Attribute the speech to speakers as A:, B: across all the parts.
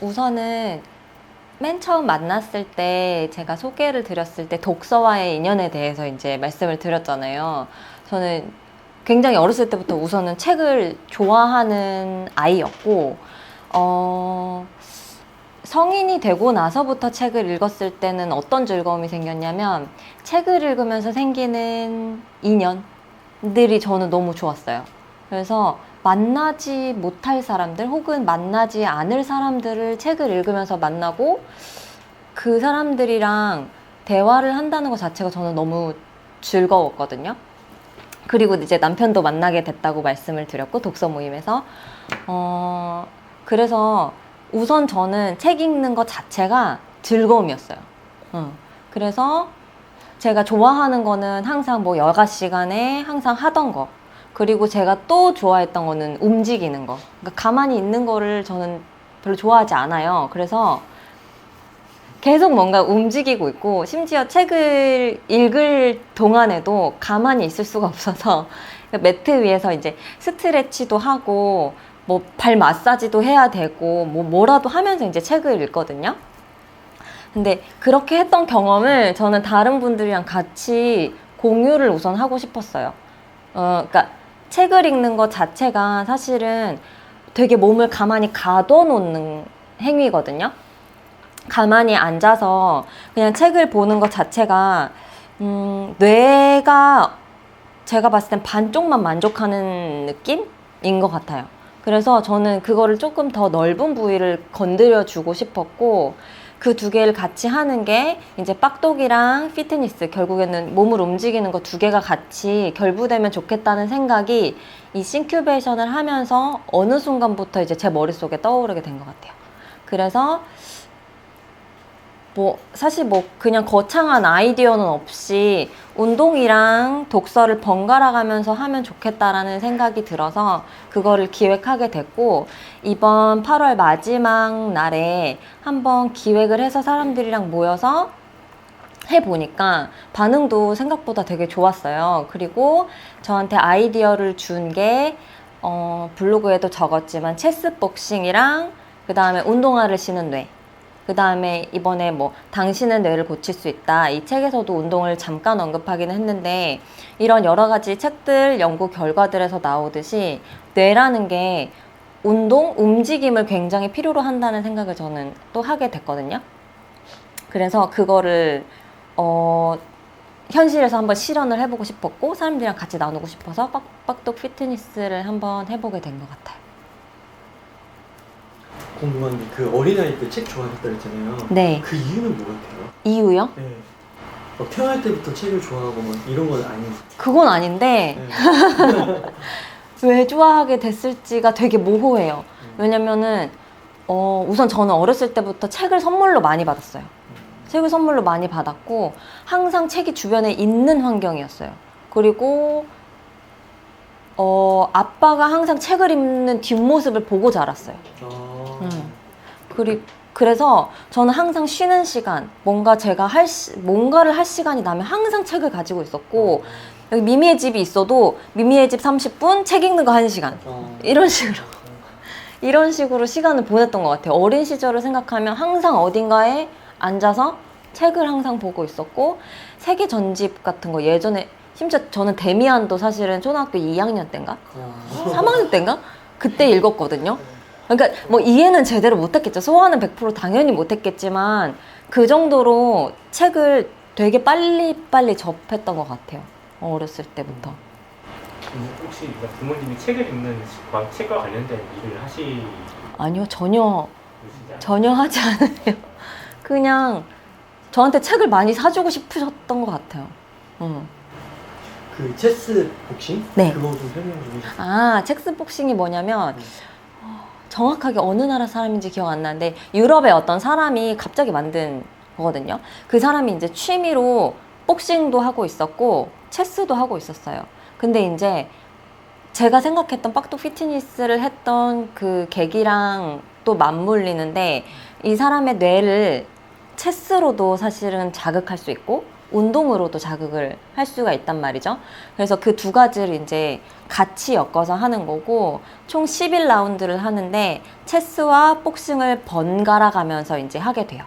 A: 우선은 맨 처음 만났을 때 제가 소개를 드렸을 때 독서와의 인연에 대해서 이제 말씀을 드렸잖아요. 저는 굉장히 어렸을 때부터 우선은 책을 좋아하는 아이였고, 성인이 되고 나서부터 책을 읽었을 때는 어떤 즐거움이 생겼냐면, 책을 읽으면서 생기는 인연들이 저는 너무 좋았어요. 그래서 만나지 못할 사람들 혹은 만나지 않을 사람들을 책을 읽으면서 만나고 그 사람들이랑 대화를 한다는 것 자체가 저는 너무 즐거웠거든요. 그리고 이제 남편도 만나게 됐다고 말씀을 드렸고, 독서 모임에서. 그래서 우선 저는 책 읽는 것 자체가 즐거움이었어요. 그래서 제가 좋아하는 거는 항상 뭐 여가 시간에 항상 하던 거. 그리고 제가 또 좋아했던 거는 움직이는 거. 그러니까 가만히 있는 거를 저는 별로 좋아하지 않아요. 그래서 계속 뭔가 움직이고 있고, 심지어 책을 읽을 동안에도 가만히 있을 수가 없어서 매트 위에서 이제 스트레치도 하고 뭐 발 마사지도 해야 되고 뭐라도 하면서 이제 책을 읽거든요. 근데 그렇게 했던 경험을 저는 다른 분들이랑 같이 공유를 우선 하고 싶었어요. 그러니까 책을 읽는 것 자체가 사실은 되게 몸을 가만히 가둬놓는 행위거든요. 가만히 앉아서 그냥 책을 보는 것 자체가 뇌가 제가 봤을 땐 반쪽만 만족하는 느낌인 것 같아요. 그래서 저는 그거를 조금 더 넓은 부위를 건드려 주고 싶었고, 그 두 개를 같이 하는 게 이제 빡독이랑 피트니스, 결국에는 몸을 움직이는 거 두 개가 같이 결부되면 좋겠다는 생각이 이 싱큐베이션을 하면서 어느 순간부터 이제 제 머릿속에 떠오르게 된 것 같아요. 그래서 사실 그냥 거창한 아이디어는 없이 운동이랑 독서를 번갈아 가면서 하면 좋겠다라는 생각이 들어서 그거를 기획하게 됐고, 이번 8월 마지막 날에 한번 기획을 해서 사람들이랑 모여서 해보니까 반응도 생각보다 되게 좋았어요. 그리고 저한테 아이디어를 준 게 블로그에도 적었지만 체스복싱이랑 그 다음에 운동화를 신은 뇌, 그 다음에 이번에 당신은 뇌를 고칠 수 있다, 이 책에서도 운동을 잠깐 언급하기는 했는데, 이런 여러 가지 책들, 연구 결과들에서 나오듯이 뇌라는 게 운동, 움직임을 굉장히 필요로 한다는 생각을 저는 또 하게 됐거든요. 그래서 그거를 현실에서 한번 실현을 해보고 싶었고, 사람들이랑 같이 나누고 싶어서 빡빡독 피트니스를 한번 해보게 된 것 같아요.
B: 궁금한 게, 그 어린아이 때 책 좋아했다 그랬잖아요.
A: 네.
B: 그 이유는 뭐 같아요?
A: 이유요?
B: 네. 태어날 때부터 책을 좋아하고 이런 건 아니에요?
A: 그건 아닌데,
B: 네.
A: 왜 좋아하게 됐을지가 되게 모호해요. 왜냐면은 우선 저는 어렸을 때부터 책을 선물로 많이 받았어요. 책을 선물로 많이 받았고, 항상 책이 주변에 있는 환경이었어요. 그리고 아빠가 항상 책을 읽는 뒷모습을 보고 자랐어요. 그래서 저는 항상 쉬는 시간, 뭔가를 할 시간이 나면 항상 책을 가지고 있었고, 여기 미미의 집이 있어도 미미의 집 30분, 책 읽는 거 1시간. 이런 식으로 시간을 보냈던 것 같아요. 어린 시절을 생각하면 항상 어딘가에 앉아서 책을 항상 보고 있었고, 세계 전집 같은 거 예전에, 심지어 저는 데미안도 사실은 초등학교 2학년 때인가? 3학년 때인가? 그때 읽었거든요. 그러니까 이해는 제대로 못했겠죠. 소화는 100% 당연히 못했겠지만 그 정도로 책을 되게 빨리빨리 접했던 것 같아요. 어렸을 때부터.
C: 혹시 부모님이 책을 읽는 책과 관련된 일을
A: 아니요, 전혀 하지 않으세요. 그냥 저한테 책을 많이 사주고 싶으셨던 것 같아요.
B: 그 체스 복싱?
A: 네.
B: 그거 좀 설명 좀 해주세요.
A: 체스 복싱이 뭐냐면, 정확하게 어느 나라 사람인지 기억 안 나는데 유럽의 어떤 사람이 갑자기 만든 거거든요. 그 사람이 이제 취미로 복싱도 하고 있었고 체스도 하고 있었어요. 근데 이제 제가 생각했던 빡독 피트니스를 했던 그 계기랑 또 맞물리는데, 이 사람의 뇌를 체스로도 사실은 자극할 수 있고 운동으로도 자극을 할 수가 있단 말이죠. 그래서 그 두 가지를 이제 같이 엮어서 하는 거고 총 11라운드를 하는데 체스와 복싱을 번갈아 가면서 이제 하게 돼요.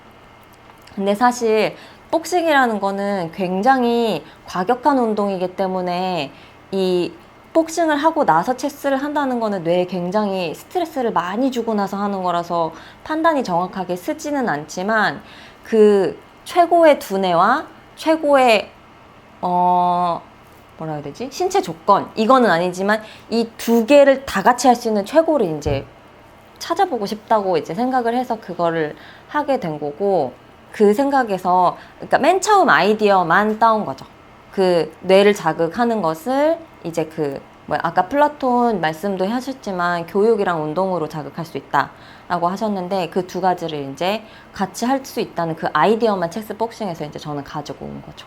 A: 근데 사실 복싱이라는 거는 굉장히 과격한 운동이기 때문에 이 복싱을 하고 나서 체스를 한다는 거는 뇌에 굉장히 스트레스를 많이 주고 나서 하는 거라서 판단이 정확하게 쓰지는 않지만 그 최고의 두뇌와 최고의 뭐라 해야 되지? 신체 조건 이거는 아니지만 이 두 개를 다 같이 할 수 있는 최고를 이제 찾아보고 싶다고 이제 생각을 해서 그거를 하게 된 거고 그 생각에서 그러니까 맨 처음 아이디어만 따온 거죠. 그 뇌를 자극하는 것을 이제 그 뭐야 아까 플라톤 말씀도 하셨지만 교육이랑 운동으로 자극할 수 있다라고 하셨는데 그 두 가지를 이제 같이 할 수 있다는 그 아이디어만 체스 복싱에서 이제 저는 가지고 온 거죠.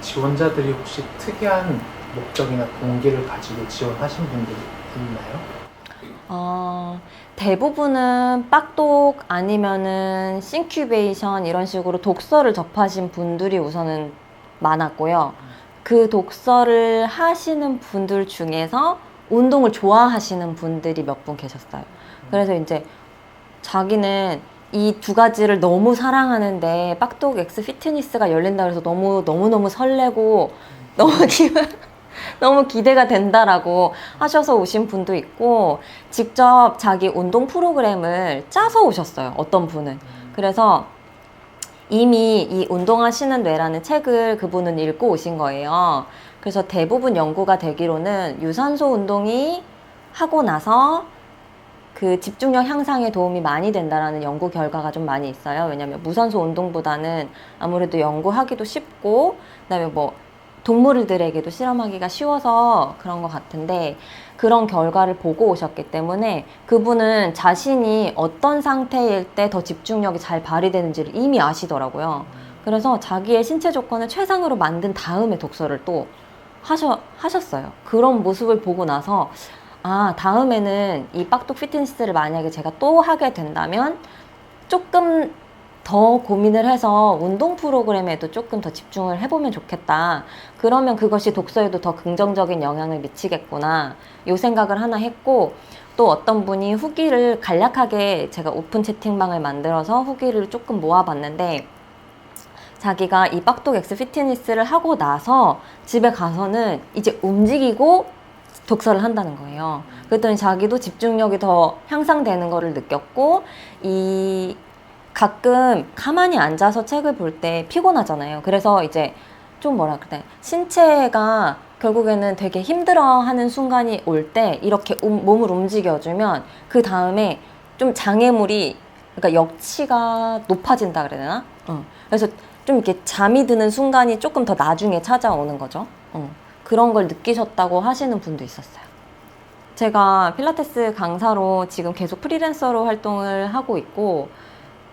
D: 지원자들이 혹시 특이한 목적이나 동기를 가지고 지원하신 분들이 있나요?
A: 대부분은 빡독 아니면은 싱큐베이션 이런 식으로 독서를 접하신 분들이 우선은 많았고요. 그 독서를 하시는 분들 중에서 운동을 좋아하시는 분들이 몇 분 계셨어요. 그래서 이제 자기는 이 두 가지를 너무 사랑하는데 빡독 엑스 피트니스가 열린다 그래서 너무 설레고 너무 기대가 된다라고 하셔서 오신 분도 있고 직접 자기 운동 프로그램을 짜서 오셨어요. 어떤 분은. 그래서 이미 이 운동하시는 뇌라는 책을 그분은 읽고 오신 거예요. 그래서 대부분 연구가 되기로는 유산소 운동이 하고 나서 그 집중력 향상에 도움이 많이 된다라는 연구 결과가 좀 많이 있어요. 왜냐하면 무산소 운동보다는 아무래도 연구하기도 쉽고 그다음에 뭐 동물들에게도 실험하기가 쉬워서 그런 것 같은데 그런 결과를 보고 오셨기 때문에 그분은 자신이 어떤 상태일 때 더 집중력이 잘 발휘되는지를 이미 아시더라고요. 그래서 자기의 신체 조건을 최상으로 만든 다음에 독서를 또 하셨어요. 그런 모습을 보고 나서 아, 다음에는 이 빡독 피트니스를 만약에 제가 또 하게 된다면 조금 더 고민을 해서 운동 프로그램에도 조금 더 집중을 해보면 좋겠다. 그러면 그것이 독서에도 더 긍정적인 영향을 미치겠구나. 요 생각을 하나 했고 또 어떤 분이 후기를 간략하게 제가 오픈 채팅방을 만들어서 후기를 조금 모아봤는데 자기가 이 빡독 엑스 피트니스를 하고 나서 집에 가서는 이제 움직이고 독서를 한다는 거예요. 그랬더니 자기도 집중력이 더 향상되는 거를 느꼈고 이 가끔 가만히 앉아서 책을 볼 때 피곤하잖아요. 그래서 이제 좀 뭐라 그래 신체가 결국에는 되게 힘들어하는 순간이 올 때 이렇게 몸을 움직여주면 그 다음에 좀 장애물이 그러니까 역치가 높아진다 그래야 되나? 그래서 좀 이렇게 잠이 드는 순간이 조금 더 나중에 찾아오는 거죠. 그런 걸 느끼셨다고 하시는 분도 있었어요. 제가 필라테스 강사로 지금 계속 프리랜서로 활동을 하고 있고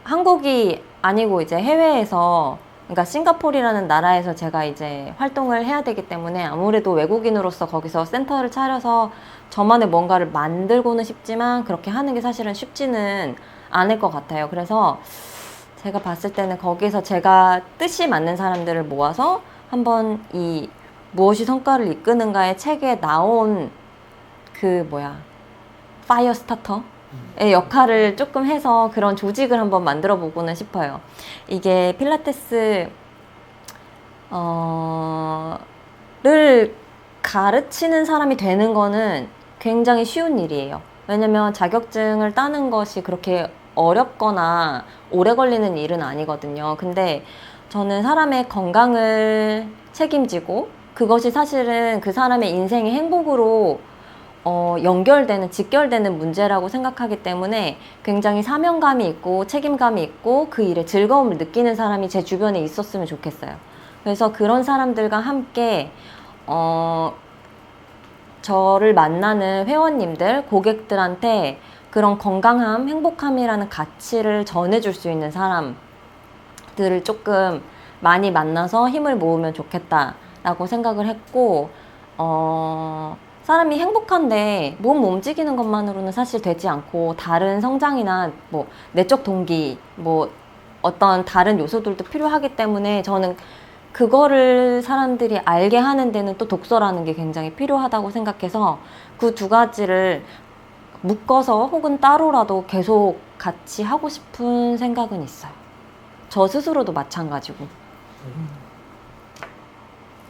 A: 한국이 아니고 이제 해외에서 그러니까 싱가포르라는 나라에서 제가 이제 활동을 해야 되기 때문에 아무래도 외국인으로서 거기서 센터를 차려서 저만의 뭔가를 만들고는 싶지만 그렇게 하는 게 사실은 쉽지는 않을 것 같아요. 그래서 제가 봤을 때는 거기서 제가 뜻이 맞는 사람들을 모아서 한번 이 무엇이 성과를 이끄는가의 책에 나온 그 파이어 스타터의 역할을 조금 해서 그런 조직을 한번 만들어 보고는 싶어요. 이게 필라테스 를 가르치는 사람이 되는 거는 굉장히 쉬운 일이에요. 왜냐면 자격증을 따는 것이 그렇게 어렵거나 오래 걸리는 일은 아니거든요. 근데 저는 사람의 건강을 책임지고 그것이 사실은 그 사람의 인생의 행복으로 연결되는, 직결되는 문제라고 생각하기 때문에 굉장히 사명감이 있고 책임감이 있고 그 일에 즐거움을 느끼는 사람이 제 주변에 있었으면 좋겠어요. 그래서 그런 사람들과 함께 저를 만나는 회원님들, 고객들한테 그런 건강함, 행복함이라는 가치를 전해줄 수 있는 사람들을 조금 많이 만나서 힘을 모으면 좋겠다라고 생각을 했고 사람이 행복한데 몸 움직이는 것만으로는 사실 되지 않고 다른 성장이나 뭐 내적 동기, 뭐 어떤 다른 요소들도 필요하기 때문에 저는 그거를 사람들이 알게 하는 데는 또 독서라는 게 굉장히 필요하다고 생각해서 그 두 가지를 묶어서 혹은 따로라도 계속 같이 하고 싶은 생각은 있어요. 저 스스로도 마찬가지고.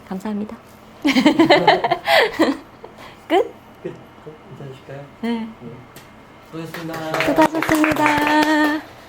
A: 감사합니다. 끝?
B: 끝? 인사해주실까요?
A: 네.
B: 수고하셨습니다.
A: 수고하셨습니다.